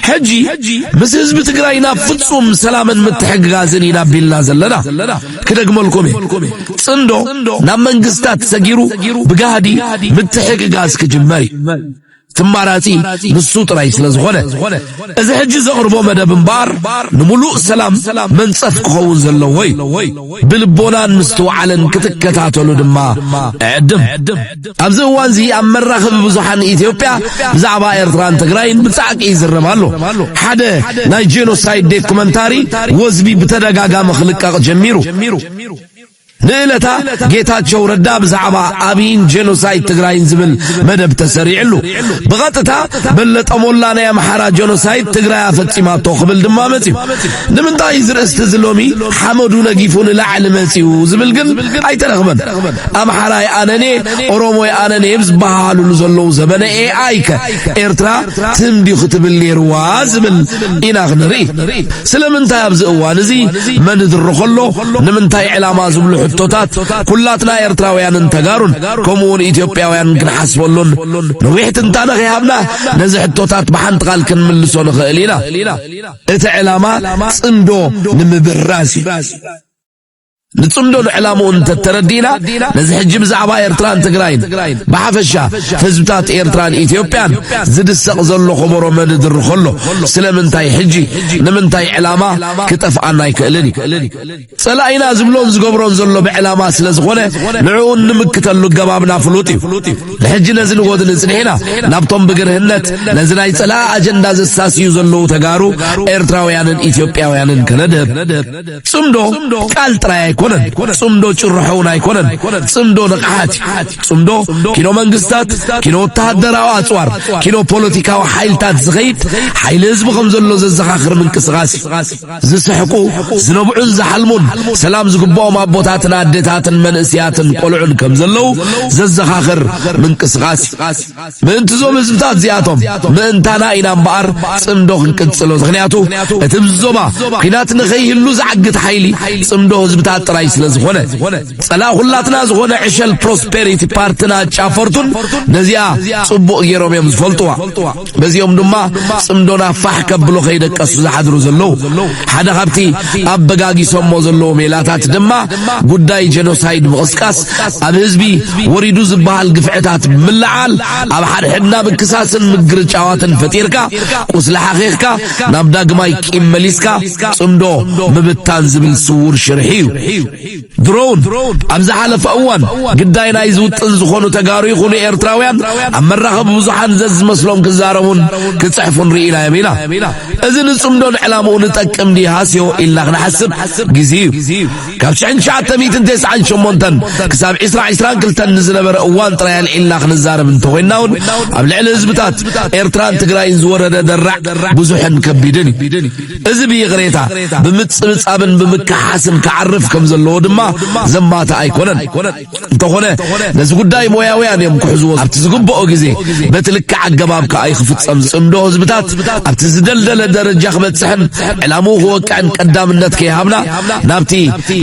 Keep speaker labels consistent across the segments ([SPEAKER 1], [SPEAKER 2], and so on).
[SPEAKER 1] حجي مس حزب تግራይና ፍጹም ሰላምን ምትሕግጋዝን ይናብልና ዘለና ክደግመልኩም ጽንዶ ናብ መንግስታት ሰጊሩ ብጋዲ ምትሕግጋዝ ክጅመሪ ትማራጺ ንሱ ጥራይ ስለዝኾነ እዚ ሕጂ ዘቕርቦ መደብ እምባር ንሙሉእ ሰላም መንጸፍ ክኸውን ዘለዎይ ብልቦናን ምስትውዓልን ክትከታተሉ ድማ ዕድም ኣብዚ እዋን እዚ ኣብ መራኸቢ ብዙሓን ኢትዮጵያ ብዛዕባ ኤርትራን ትግራይን ብጻዕቂ ይዝረባሉ ሓደ ናይ ጄኖሳይድ ዶክመንታሪ ወዝቢ ብተደጋጋሚ ክልቀቕ ጀሚሩ ንእለታ ጌታቸው ረዳ ብዛዕባ አብይን ጄኖሳይድ ትግራይን ዝብል መደብ ተሰሪዕሉ በቀጥታ በለጠ ሞላ ናይ አምሓራ ጄኖሳይድ ትግራይ አፈጺማቶ ክብል ድማ መጺው ንምንታይ ዝርእስቲ ዝሎሚ ሐመዱ ነጊፉን ላዕል መጺው ዝብል ግን አይተረኽበን አምሓራይ አነኔ ኦሮሞይ አነኔ ዝባሃሉ ዘለው ዘበነ ኤአይ ኤርትራ ትምዲ ክትብል ኔርዋ ዝብል ኢናግነሪ ስለምንታይ ኣብዚ እዋን እዚ መንድርኸሎ ንምንታይ ዕላማ ዝብሉ ቶታት ኩላትና ኤርትራውያንን ተጋሩን ኮሙን ኢትዮጵያውያን ክንሐስበሉን ነዊሕት እንታነ ኸያብና ነዚ ሕቶታት በሓንቲ ቃል ክንምልሶ ንኽእል ኢና እቲ ዕላማ ጽምዶ ንምብራስ نتصمدو العلامو انت تردينا نزي حجي بزعبا ايرتران تقراين بحفشا فزبتات ايرتران ايثيوبيان زد السقزلو خبرو مددر خلو سلمنتاي حجي نمنتاي علامة كتف عناي كألني سلاينا زبلون زقبرون زلو بعلامة سلزغونة نعون نمكتلو قبابنا فلوتي الحجي نزل غود نسنحنا نبطن بقرهنت نزلاي سلا اجندا زساسيو زلو تقارو ايرتراويان ايثيوبياويان كندر صمدو كالتراي صمدو ጭርሑን አይኮነን ጽምዶ ንቃት ጽምዶ ኪኖ መንግስታት ኪኖ ወታደራዊ አጽዋር ኪኖ ፖለቲካዊ ኃይልታት ዝኸይድ ኃይል ህዝብ ከም ዘሎ ዘዘኻኽር ምንቅስቃስ ዝስሕቁ ዝነብዑን ዝሐልሙን ሰላም ዝግባኦም አቦታትን አደታትን መንእስያትን ቆልዑን ከም ዘለው ዘዘኻኽር ምንቅስቃስ ምንት ዞም ህዝብታት ዚያቶም ምንታና ኢና እምበኣር ጽምዶ ክንቅጽሎ ምክንያቱ እቲ ዞማ ኺናት ንኸይህሉ ዝዓግት ኃይሊ ጽምዶ ህዝብታት ጥራይ ስለዝኾነ ጸላ ሁላትና ዝኾነ ዕሸል ፕሮስፔሪቲ ፓርቲና ጫፈርቱን ነዚያ ጽቡቕ ጌሮም ዝፈልጥዋ በዚኦም ድማ ጽምዶና ፋሕ ከብሎ ኸይደቀሱ ዝሓድሩ ዘለው ሓደ ካብቲ አበጋጊሶሞ ዘለው ሜላታት ድማ ጉዳይ ጄኖሳይድ ምቕስቃስ ኣብ ህዝቢ ወሪዱ ዝበሃል ግፍዕታት ምልዓል ኣብ ሓድሕድና ብክሳስን ምግርጫዋትን ፈጢርካ ቁስሊ ሓኺኽካ ናብ ዳግማይ ቂም መሊስካ ጽምዶ ምብታን ዝብል ስውር ሽርሒዩ ድሮን ኣብዚ ሓለፈ እዋን ግዳይ ናይ ዝውጥን ዝኾኑ ተጋሩ ይኹኑ ኤርትራውያን ኣብ መራኸቢ ብዙሓን ዘዝመስሎም ክዛረቡን ክጽሕፉን ርኢና የሚና እዚ ንጽምዶን ዕላምኡ ንጠቅም ዲሃስዮ ኢልና ክንሓስብ ጊዜዩ ካብ 1998 ክሳብ 2022 ንዝነበረ እዋን ጥራይ ኢልና ክንዛረብ እንተኾይናውን ኣብ ልዕሊ ህዝብታት ኤርትራን ትግራይን ዝወረደ ደራዕ ብዙሕን ከቢድን እዚ ብይቕሬታ ብምጽብጻብን ብምክሓስን ክዓርፍ ከም ዘለዎ ድማ ዘማታ አይኮነን እንተኾነ ነዚ ጉዳይ ሞያውያን እዮም ክሕዝዎ ኣብቲ ዝግበኦ ጊዜ በትልክ ዓገባብ ከኣይ ክፍጸም ጽምዶ ህዝብታት ኣብቲ ዝደልደለ ደረጃ ክበጽሕን ዕላሙ ክወቅዕን ቀዳምነት ከይሃብና ናብቲ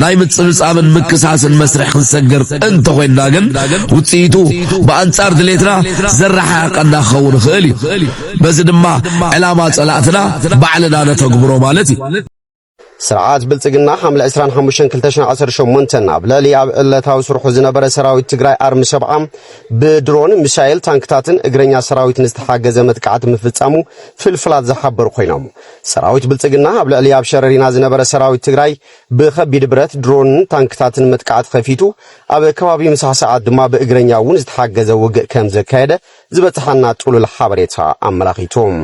[SPEAKER 1] ናይ ምጽብጻብን ምክሳስን መስርሕ ክንሰግር እንተኾይና ግን ውጽኢቱ ብኣንጻር ድሌትና ዘረሓቐና ክኸውን ይኽእል እዩ በዚ ድማ ዕላማ ጸላእትና ባዕልና ነተግብሮ ማለት እዩ
[SPEAKER 2] ስርዓት ብልጽግና ሐምለ 25 2018 ኣብ ለሊ ኣብ ዕለታዊ ስርሑ ዝነበረ ሰራዊት ትግራይ ኣርሚ 70 ብድሮን ሚሳኤል ታንክታትን እግረኛ ሰራዊትን ዝተሓገዘ መጥቃዕቲ ምፍጻሙ ፍልፍላት ዝሓበሩ ኮይኖም ሰራዊት ብልጽግና ኣብ ለሊ ኣብ ሸረሪና ዝነበረ ሰራዊት ትግራይ ብኸቢድ ብረት ድሮን ታንክታትን መጥቃዕቲ ከፊቱ ኣብ ከባቢ ምሳሕ ሰዓት ድማ ብእግረኛ እውን ዝተሓገዘ ውግእ ከም ዘካየደ ዝበጽሓና ጥሉል ሓበሬታ ኣመላኺቶም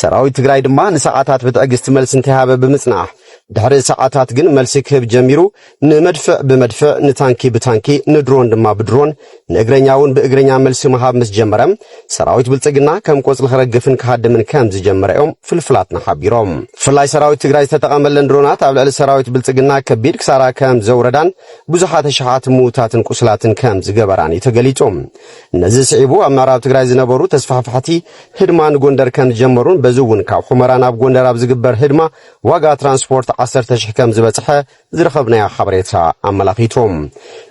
[SPEAKER 2] ሰራዊት ትግራይ ድማ ንሰዓታት ብትዕግስቲ መልስ እንተሃበ ብምጽናሕ ድሕሪ ሰዓታት ግን መልሲ ክህብ ጀሚሩ ንመድፍዕ ብመድፍዕ ንታንኪ ብታንኪ ንድሮን ድማ ብድሮን ንእግረኛውን ብእግረኛ መልሲ መሃብ ምስ ጀመረም ሰራዊት ብልጽግና ከም ቆጽሊ ክረግፍን ክሃድምን ከም ዝጀመረኦም ፍልፍላትና ሓቢሮም ፍላይ ሰራዊት ትግራይ ዝተጠቐመለን ድሮናት ኣብ ልዕሊ ሰራዊት ብልጽግና ከቢድ ክሳራ ከም ዘውረዳን ብዙሓት ሸሓት ሙታትን ቁስላትን ከም ዝገበራን ተገሊጾም ነዚ ስዒቡ ኣብ ምዕራብ ትግራይ ዝነበሩ ተስፋሕፋሕቲ ህድማን ጎንደር ከም ዝጀመሩን በዝውን ካብ ሑመራ ናብ ጎንደር ኣብ ዝግበር ህድማ ዋጋ ትራንስፖርት 10,000 ከም ዝበጽሐ ዝረኸብናዮ ሓበሬታ ኣመላኺቶም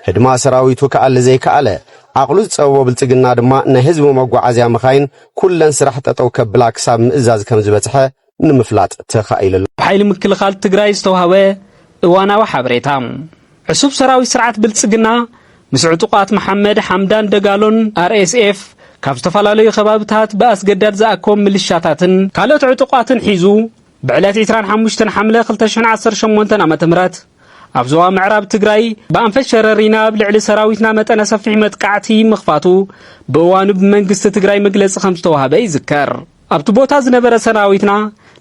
[SPEAKER 2] ህድማ ሰራዊቱ ከኣለ ዘይከኣለ عقلو تصوب بلصقنا دما نهزب مغعازيا مخاين كلن سراح تطو كبلا كساب مئزاز كم زبتحه نمفلاط تخايل
[SPEAKER 3] حيل مكلخال تግራይ ዝተውሃበ እዋናዊ ሓበሬታ ዕሱብ ሰራዊት ስርዓት ብልጽግና ምስ ዕጡቃት መሐመድ ሐምዳን ደጋሎን RSF ካብ ዝተፈላለዩ ከባቢታት በአስገዳድ ዝኣከም ምልሻታትን ካልኦት ዕጡቃትን ሒዙ ብዕለት 25 ሐምለ 2018 ዓመተ ምህረት ኣብ ዞባ ምዕራብ ትግራይ በአንፈት ሸረሪና ብልዕሊ ሰራዊትና መጠነ ሰፊሕ መጥቃዕቲ ምኽፋቱ በእዋኑ ብመንግስቲ ትግራይ መግለጺ ከም ዝተዋሃበ ይዝከር ኣብቲ ቦታ ዝነበረ ሰራዊትና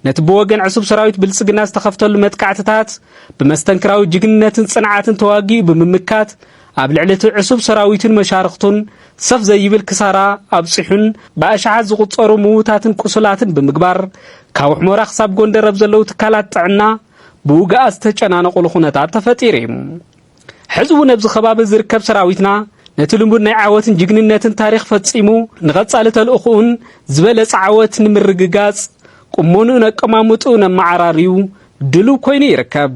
[SPEAKER 3] ነቲ በወገን ዕሱብ ሰራዊት ብልጽግና ዝተኸፍተሉ መጥቃዕትታት ብመስተንክራዊ ጅግንነትን ጽንዓትን ተዋጊኡ ብምምካት ኣብ ልዕሊቲ ዕሱብ ሰራዊትን መሻርክቱን ሰፍ ዘይብል ክሳራ ኣብጽሑን በአሻዓት ዝቁጸሩ ምውታትን ቁስላትን ብምግባር ካብ ሕሞራ ክሳብ ጎንደር ኣብ ዘለው ትካላት ጥዕና ብውግኣ ዝተጨናነቁሉ ኩነታት ተፈጢሩ እዩ ሕዝቡ ነብዚ ከባቢ ዝርከብ ሰራዊትና ነቲ ልሙድ ናይ ዓወትን ጅግንነትን ታሪኽ ፈጺሙ ንቐጻሊ ተልእኹን ዝበለጸ ዓወት ንምርግጋጽ ቁሞኑ ነቀማሙጡ ነማዓራሪው ድሉ ኮይኑ ይርከብ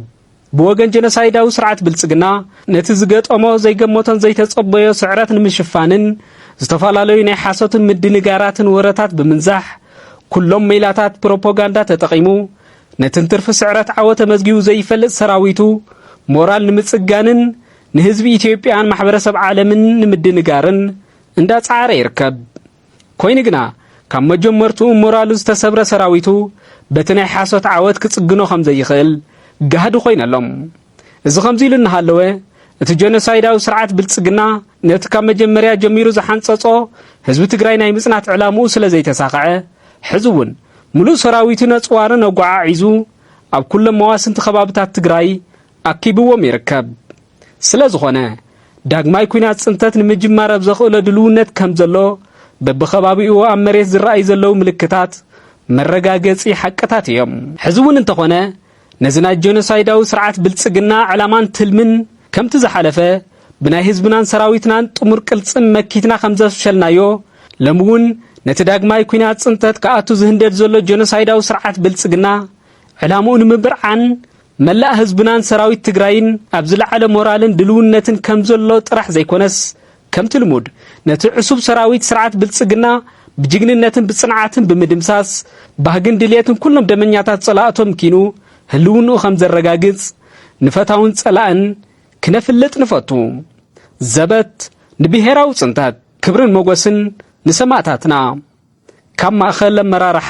[SPEAKER 3] بوغن جنسايداو سرعت بلصقنا نتي زغطمو زيغموتن زيتصبيو سعرات نمشفانن استفالالوي ناي حاسوتن مدنغاراتن ورتات بمنزاح كلهم ميلاتات بروباغاندا تتقيمو نتنترف سعرات عوته مزغيو زيفلق سراويتو مورال نمصغانن نحزب ኢትዮጵያን ማህበረሰብ ዓለምን ንምድንጋርን እንዳጻረ ይርከብ ኮይንግና ካብ መጀመርቱ ሞራሉ ዝተሰብረ ሰራዊቱ በተናይ ሓሶት ዓወት ክጽግኖ ከም ዘይኽእል ጋህዱ ኮይነሎም እዚ ከምዚ ኢሉ እንሃለወ እቲ ጀኖሳይዳዊ ስርዓት ብልጽግና ነቲ ካብ መጀመርያ ጀሚሩ ዝሓንጸጾ ህዝቢ ትግራይ ናይ ምጽናት ዕላምኡ ስለ ዘይተሳኸዐ ሕዝቡን ሙሉእ ሰራዊቱ ነጽዋርን ኣጓዓዒዙ ኣብ ኩሎም መዋስንቲ ከባቢታት ትግራይ ኣኪብዎም ይርከብ ስለዝኾነ ዳግማይ ኩናት ጽንተት ንምጅማር ኣብ ዘኽእሎ ድልውነት ከም ዘሎ በብኸባቢኡ ኣብ መሬት ዝረኣዩ ዘለው ምልክታት መረጋገጺ ሓቅታት እዮም ሕዝቡን እንተኾነ ነዝና ጀኖሳይዳዊ ስርዓት ብልጽግና ዕላማን ትልምን ከምቲ ዝሓለፈ ብናይ ህዝብናን ሰራዊትናን ጥሙር ቅልጽን መኪትና ከም ዘፍሸልናዮ ለምውን ነቲ ዳግማይ ኩናት ጽንተት ከኣቱ ዝህንደድ ዘሎ ጀኖሳይዳዊ ስርዓት ብልጽግና ዕላምኡ ንምብርዓን መላእ ህዝብናን ሰራዊት ትግራይን ኣብ ዝለዓለ ሞራልን ድልውነትን ከም ዘሎ ጥራሕ ዘይኮነስ ከምቲ ልሙድ ነቲ ዕሱብ ሰራዊት ስርዓት ብልጽግና ብጅግንነትን ብጽንዓትን ብምድምሳስ ባህግን ድልየትን ኩሎም ደመኛታት ጸላእቶም ኪኑ ህልውኑ ከም ዘረጋግጽ ንፈታውን ጸላእን ክነፍልጥ ንፈቱ ዘበት ንብሔራዊ ጽንታት ክብርን ሞገስን ንሰማዕታትና ካብ ማእኸል መራርሓ